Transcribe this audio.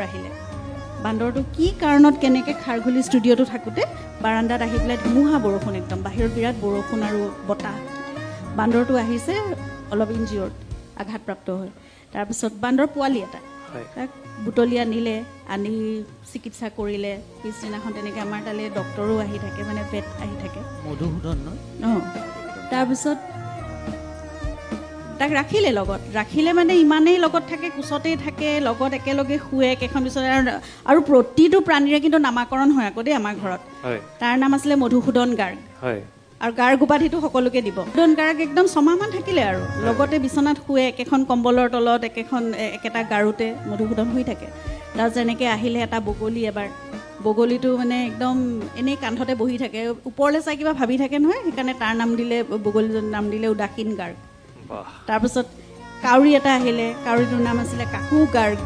আহিলে বান্দৰটো কি কাৰণত কেনেকৈ খাৰঘুলি ষ্টুডিঅ'টো থাকোঁতে বাৰান্দাত আহি পেলাই ধুমুহা বৰষুণ একদম বাহিৰত বিৰাট বৰষুণ আৰু বতাহ বান্দৰটো আহিছে অলপ ইনজিঅ'ৰ্ড আঘাতপ্ৰাপ্ত হৈ তাৰপিছত বান্দৰ পোৱালি এটা তাক বুটলি আনিলে আনি চিকিৎসা কৰিলে পিছদিনাখন তেনেকৈ আমাৰ তালৈ ডক্টৰো আহি থাকে মানে ভেট আহি থাকে মধুসূদন অঁ তাৰপিছত তাক ৰাখিলে মানে ইমানেই লগত থাকে কোচতেই থাকে লগত একেলগে শুৱে কেইখন পিছত আৰু প্ৰতিটো প্ৰাণীৰে কিন্তু নামাকৰণ হয় আকৌ দেই আমাৰ ঘৰত তাৰ নাম আছিলে মধুসূদন গাৰ্গ আৰু গাৰ্গ উপাধিটো সকলোকে দিব মধুসূদন গাৰ্গ একদম ছমাহমান থাকিলে আৰু লগতে বিচনাত শুৱে একেখন কম্বলৰ তলত একেটা গাৰুতে মধুসূদন শুই থাকে তাৰ যেনেকৈ আহিলে এটা বগলী এবাৰ বগলীটো মানে একদম এনেই কান্ধতে বহি থাকে ওপৰলৈ চাই কিবা ভাবি থাকে নহয় সেইকাৰণে তাৰ নাম দিলে বগলীজনৰ নাম দিলে উদাসীন গাৰ্গ তাৰপিছত কাউৰী এটা আহিলে কাউৰীটোৰ নাম আছিলে কাকু গাৰ্গ